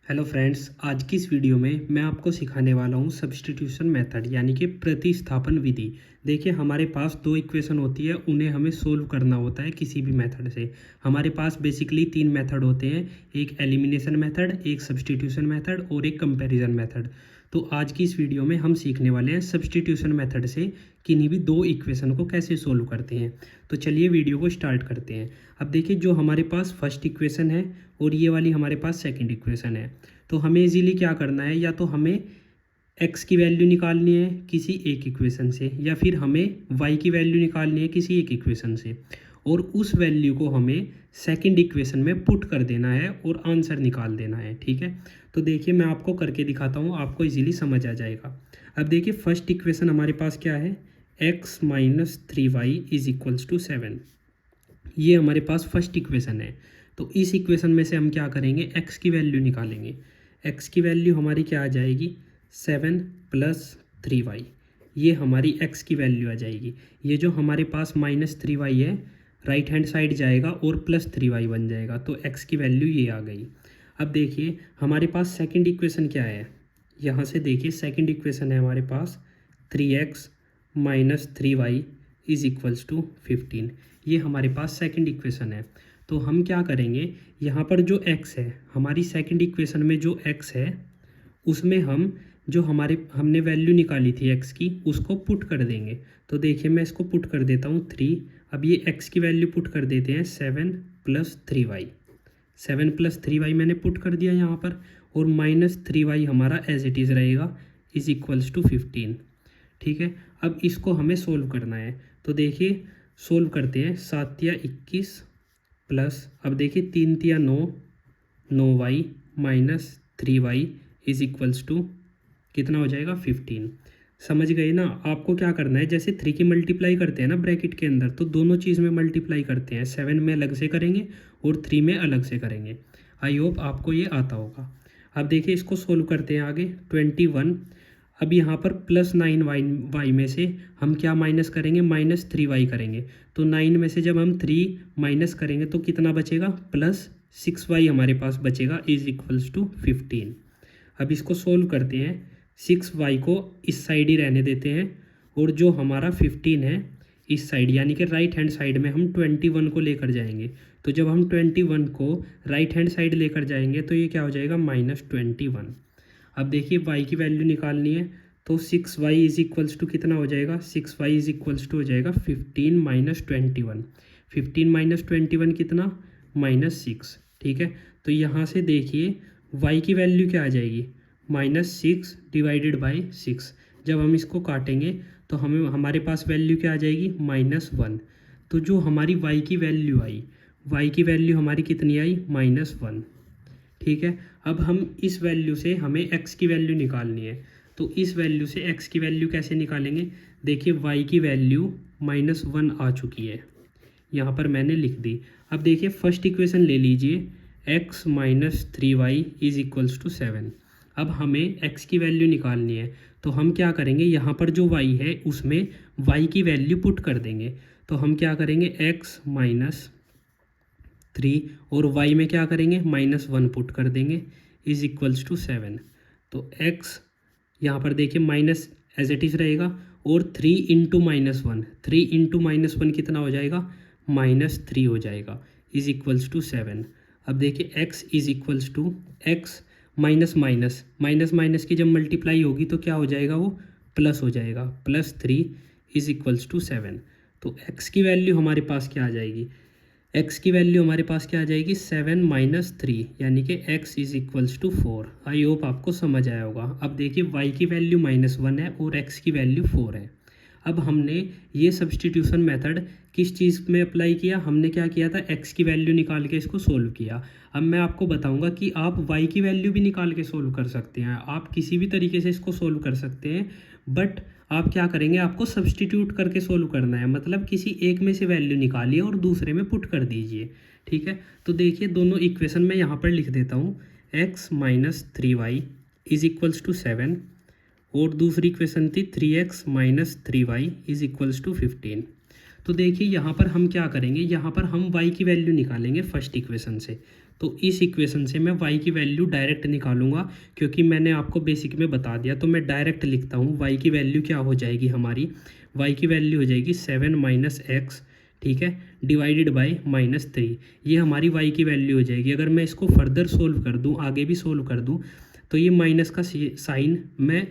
Hello friends, आज की इस वीडियो में मैं आपको सिखाने वाला हूँ सब्स्टिट्यूशन मेथड यानी कि प्रतिस्थापन विधि। देखिए, हमारे पास दो इक्वेशन होती है, उन्हें हमें सोल्व करना होता है किसी भी मेथड से। हमारे पास बेसिकली तीन मेथड होते हैं, एक एलिमिनेशन मेथड, एक सब्स्टिट्यूशन मेथड और एक कंपैरिजन मेथड। तो आज की इस वीडियो में हम सीखने वाले हैं सब्स्टिट्यूशन मेथड से किन्हीं भी दो इक्वेशन को कैसे सोल्व करते हैं। तो चलिए वीडियो को स्टार्ट करते हैं। अब देखिए, जो हमारे पास फर्स्ट इक्वेशन है और ये वाली हमारे पास सेकंड इक्वेशन है, तो हमें इजीली क्या करना है, या तो हमें एक्स की वैल्यू निकालनी है किसी एक इक्वेशन से, या फिर हमें वाई की वैल्यू निकालनी है किसी एक इक्वेशन से, और उस वैल्यू को हमें सेकंड इक्वेशन में पुट कर देना है और आंसर निकाल देना है। ठीक है, तो देखिए मैं आपको करके दिखाता हूँ, आपको इजीली समझ आ जाएगा। अब देखिए, फर्स्ट इक्वेशन हमारे पास क्या है, x minus 3y is equals to 7। ये हमारे पास फर्स्ट इक्वेशन है। तो इस इक्वेशन में से हम क्या करेंगे, एक्स की वैल्यू निकालेंगे। एक्स की वैल्यू हमारी क्या आ जाएगी, 7 प्लस 3y। ये हमारी एक्स की वैल्यू आ जाएगी। ये जो हमारे पास माइनस 3y है, राइट हैंड साइड जाएगा और प्लस 3y बन जाएगा, तो एक्स की वैल्यू ये आ गई। अब देखिए हमारे पास सेकंड इक्वेशन क्या है, यहाँ से देखिए सेकंड इक्वेशन है हमारे पास 3x minus 3y is equals to 15। ये हमारे पास सेकंड इक्वेशन है। तो हम क्या करेंगे, यहाँ पर जो x है, हमारी सेकंड इक्वेशन में जो x है, उसमें हम जो हमने वैल्यू निकाली थी x की, उसको पुट कर देंगे। तो देखिए मैं इसको पुट कर देता हूँ 3। अब ये x की वैल्यू पुट कर देते हैं 7 प्लस 3y। 7 प्लस 3y मैंने पुट कर दिया यहाँ पर, और माइनस 3y हमारा एज इट इज़ रहेगा, इज इक्वल्स टू 15। ठीक है, अब इसको हमें सोल्व करना है। तो देखिए सोल्व करते हैं, 7 या 21 प्लस, अब देखिए 3 या 9, 9y minus 3y is equals to कितना हो जाएगा, 15। समझ गए ना। आपको क्या करना है, जैसे 3 की मल्टीप्लाई करते हैं ना ब्रैकेट के अंदर, तो दोनों चीज़ में मल्टीप्लाई करते हैं, 7 में अलग से करेंगे और 3 में अलग से करेंगे। आई होप आपको ये आता होगा। अब देखिए इसको सोल्व करते हैं आगे, 21। अब यहाँ पर प्लस 9y में से हम क्या माइनस करेंगे, माइनस 3y करेंगे। तो 9 में से जब हम 3 माइनस करेंगे तो कितना बचेगा, प्लस 6y हमारे पास बचेगा, इज इक्वल्स टू 15। अब इसको सोल्व करते हैं, 6y को इस साइड ही रहने देते हैं, और जो हमारा 15 है इस साइड, यानी कि राइट हैंड साइड में हम 21 को लेकर जाएंगे। तो जब हम 21 को राइट हैंड साइड लेकर जाएंगे तो ये क्या हो जाएगा, माइनस 21। अब देखिए y की वैल्यू निकालनी है, तो 6y इज इक्वल्स टू कितना हो जाएगा, 6y इज इक्वल्स टू हो जाएगा 15 माइनस 21। 15 माइनस 21 कितना, माइनस 6। ठीक है, तो यहाँ से देखिए y की वैल्यू क्या आ जाएगी, माइनस 6 डिवाइडेड बाई 6। जब हम इसको काटेंगे तो हमें हमारे पास वैल्यू क्या आ जाएगी, -1। तो जो हमारी y की वैल्यू आई, y की वैल्यू हमारी कितनी आई, -1। ठीक है, अब हम इस वैल्यू से हमें x की वैल्यू निकालनी है। तो इस वैल्यू से x की वैल्यू कैसे निकालेंगे, देखिए y की वैल्यू -1 आ चुकी है, यहाँ पर मैंने लिख दी। अब देखिए फर्स्ट इक्वेशन ले लीजिए, x minus 3y is equals to 7। अब हमें x की वैल्यू निकालनी है, तो हम क्या करेंगे, यहाँ पर जो y है उसमें y की वैल्यू पुट कर देंगे। तो हम क्या करेंगे, x माइनस 3 और y में क्या करेंगे, -1 पुट कर देंगे, इज इक्वल्स टू 7। तो x यहाँ पर देखिए माइनस एज इट इज़ रहेगा, और 3 इंटू -1, 3 इंटू -1 कितना हो जाएगा, -3 हो जाएगा, इज इक्वल्स टू 7। अब देखिए x is equals to x minus minus minus minus की जब मल्टीप्लाई होगी तो क्या हो जाएगा, वो प्लस हो जाएगा, +3 इज इक्वल्स टू 7। तो x की वैल्यू हमारे पास क्या आ जाएगी, x की वैल्यू हमारे पास क्या आ जाएगी, 7 माइनस 3, यानी कि x is equals to 4। I hope आपको समझ आया होगा। अब देखिए y की वैल्यू -1 है और x की वैल्यू 4 है। अब हमने ये सब्स्टिट्यूशन मेथड किस चीज़ में अप्लाई किया, हमने क्या किया था, x की वैल्यू निकाल के इसको सोल्व किया। अब मैं आपको बताऊंगा कि आप y की वैल्यू भी निकाल के सोल्व कर सकते हैं, आप किसी भी तरीके से इसको सोल्व कर सकते हैं, बट आप क्या करेंगे, आपको सब्स्टिट्यूट करके सोल्व करना है, मतलब किसी एक में से वैल्यू निकालिए और दूसरे में पुट कर दीजिए। ठीक है, तो देखिए दोनों इक्वेशन में यहाँ पर लिख देता हूँ, x minus 3y is equals to 7, और दूसरी इक्वेशन थी 3x minus 3y is equals to 15। तो देखिए यहाँ पर हम क्या करेंगे, यहाँ पर हम y की वैल्यू निकालेंगे फर्स्ट इक्वेशन से। तो इस इक्वेशन से मैं y की वैल्यू डायरेक्ट निकालूंगा, क्योंकि मैंने आपको बेसिक में बता दिया। तो मैं डायरेक्ट लिखता हूँ, y की वैल्यू क्या हो जाएगी हमारी, y की वैल्यू हो जाएगी 7 माइनस एक्स, ठीक है, डिवाइडेड बाई -3। ये हमारी y की वैल्यू हो जाएगी। अगर मैं इसको फर्दर सोल्व कर दूँ, आगे भी सोल्व कर दूँ, तो ये माइनस का साइन मैं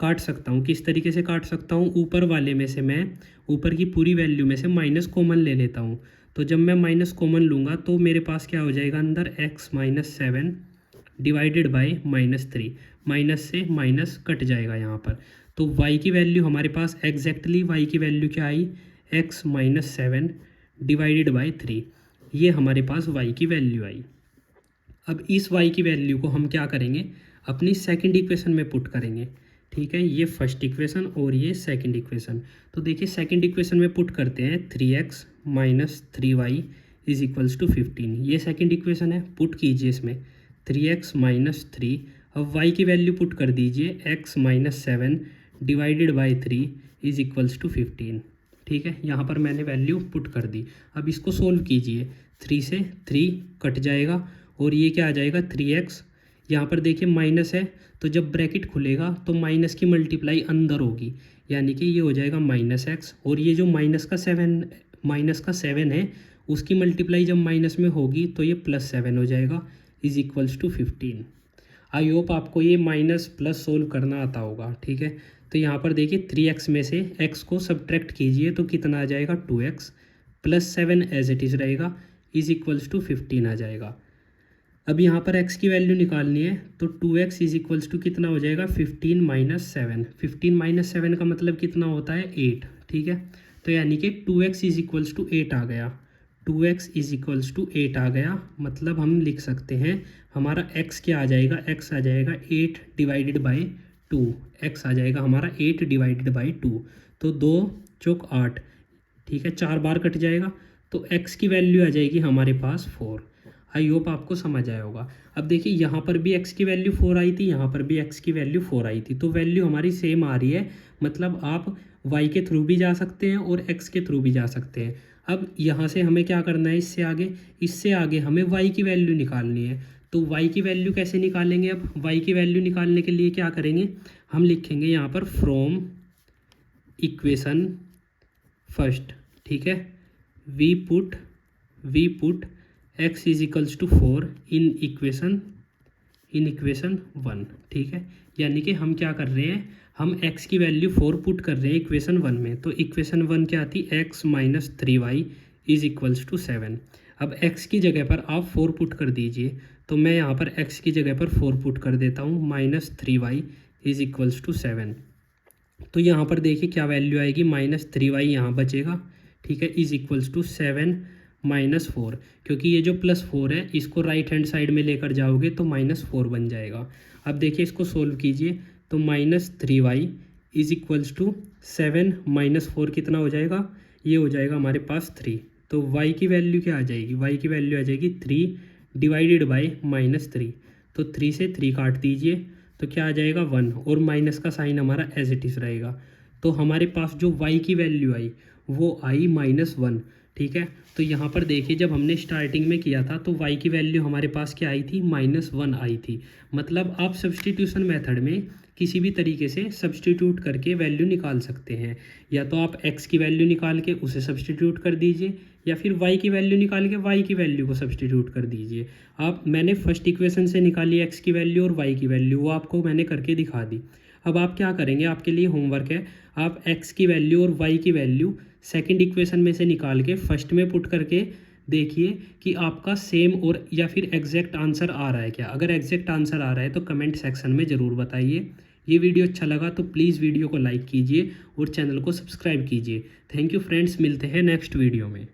काट सकता हूँ। किस तरीके से काट सकता हूँ, ऊपर वाले में से मैं ऊपर की पूरी वैल्यू में से माइनस कॉमन ले लेता हूँ। तो जब मैं माइनस कॉमन लूँगा तो मेरे पास क्या हो जाएगा अंदर, x minus 7 divided by -3। Minus से माइनस कट जाएगा यहाँ पर। तो y की वैल्यू हमारे पास एग्जैक्टली y की वैल्यू क्या आई, x माइनस 7 डिवाइडेड बाई 3। ये हमारे पास y की वैल्यू आई। अब इस y की वैल्यू को हम क्या करेंगे, अपनी सेकंड इक्वेशन में पुट करेंगे, ठीक है। ये फर्स्ट इक्वेशन और ये सेकंड इक्वेशन। तो देखिए सेकंड इक्वेशन में पुट करते हैं 3x minus 3y is equals to 15। ये सेकंड इक्वेशन है, पुट कीजिए इसमें 3x माइनस 3। अब y की वैल्यू पुट कर दीजिए, x minus 7 divided by 3 is equals to 15, ठीक है। यहाँ पर मैंने वैल्यू पुट कर दी। अब इसको सोल्व कीजिए, 3 से 3 कट जाएगा और ये क्या आ जाएगा 3x। यहाँ पर देखिए माइनस है, तो जब ब्रैकेट खुलेगा तो माइनस की मल्टीप्लाई अंदर होगी, यानी कि ये हो जाएगा -x। और ये जो माइनस का 7 है, उसकी मल्टीप्लाई जब माइनस में होगी तो ये +7 हो जाएगा, is equals to 15। I hope आपको ये माइनस प्लस सोल्व करना आता होगा, ठीक है। तो यहाँ पर देखिए 3x में से x को सब्ट्रैक्ट कीजिए तो कितना आ जाएगा 2x, +7 एज इट इज़ रहेगा, इज इक्वल्स टू 15 आ जाएगा। अब यहाँ पर x की वैल्यू निकालनी है, तो 2x इज इक्वल्स टू कितना हो जाएगा 15 माइनस 7। 15 माइनस 7 का मतलब कितना होता है 8, ठीक है। तो यानी कि 2x इज इक्वल्स टू 8 आ गया। 2x इज इक्वल्स टू 8 आ गया, मतलब हम लिख सकते हैं हमारा x क्या आ जाएगा, x आ जाएगा 8 डिवाइडेड बाई 2। x आ जाएगा हमारा 8 डिवाइडेड बाई 2। तो 2 चौक 8, ठीक है, 4 बार कट जाएगा। तो x की वैल्यू आ जाएगी हमारे पास 4। आई होप आपको समझ आया होगा। अब देखिए यहाँ पर भी x की वैल्यू 4 आई थी, यहाँ पर भी x की वैल्यू 4 आई थी, तो वैल्यू हमारी सेम आ रही है। मतलब आप y के थ्रू भी जा सकते हैं और x के थ्रू भी जा सकते हैं। अब यहाँ से हमें क्या करना है, इससे आगे हमें y की वैल्यू निकालनी है। तो y की वैल्यू कैसे निकालेंगे, अब y की वैल्यू निकालने के लिए क्या करेंगे, हम लिखेंगे यहाँ पर फ्रॉम इक्वेशन फर्स्ट, ठीक है, we put x is equals to 4 in equation 1, ठीक है। यानी कि हम क्या कर रहे हैं, हम x की वैल्यू 4 पुट कर रहे हैं इक्वेशन 1 में। तो इक्वेशन 1 क्या आती, x minus 3y is equals to 7। अब x की जगह पर आप 4 पुट कर दीजिए, तो मैं यहाँ पर x की जगह पर 4 पुट कर देता हूँ, -3y इज इक्वल्स टू 7। तो यहाँ पर देखिए क्या वैल्यू आएगी, -3y यहाँ बचेगा, ठीक है, इज इक्वल्स टू 7 -4। क्योंकि ये जो +4 है इसको राइट हैंड साइड में लेकर जाओगे तो -4 बन जाएगा। अब देखिए इसको सोल्व कीजिए, तो -3y इज इक्वल्स टू 7 -4 कितना हो जाएगा, ये हो जाएगा हमारे पास 3। तो y की वैल्यू क्या आ जाएगी, y की वैल्यू आ जाएगी 3 डिवाइडेड बाई -3। तो 3 से 3 काट दीजिए तो क्या आ जाएगा 1, और माइनस का साइन हमारा एज इट इज़ रहेगा। तो हमारे पास जो y की वैल्यू आई वो आई -1, ठीक है। तो यहाँ पर देखिए जब हमने स्टार्टिंग में किया था तो y की वैल्यू हमारे पास क्या आई थी, -1 आई थी। मतलब आप सब्स्टिट्यूशन मेथड में किसी भी तरीके से सब्स्टिट्यूट करके वैल्यू निकाल सकते हैं। या तो आप x की वैल्यू निकाल के उसे सब्स्टिट्यूट कर दीजिए, या फिर y की वैल्यू निकाल के y की वैल्यू को सब्स्टिट्यूट कर दीजिए। मैंने फर्स्ट इक्वेशन से निकाली x की वैल्यू और y की वैल्यू, वो आपको मैंने करके दिखा दी। अब आप क्या करेंगे, आपके लिए होमवर्क है, आप x की वैल्यू और y की वैल्यू सेकंड इक्वेशन में से निकाल के फर्स्ट में पुट करके देखिए कि आपका सेम और या फिर एग्जैक्ट आंसर आ रहा है क्या। अगर एग्जैक्ट आंसर आ रहा है तो कमेंट सेक्शन में ज़रूर बताइए। ये वीडियो अच्छा लगा तो प्लीज़ वीडियो को लाइक कीजिए और चैनल को सब्सक्राइब कीजिए। थैंक यू फ्रेंड्स, मिलते हैं नेक्स्ट वीडियो में।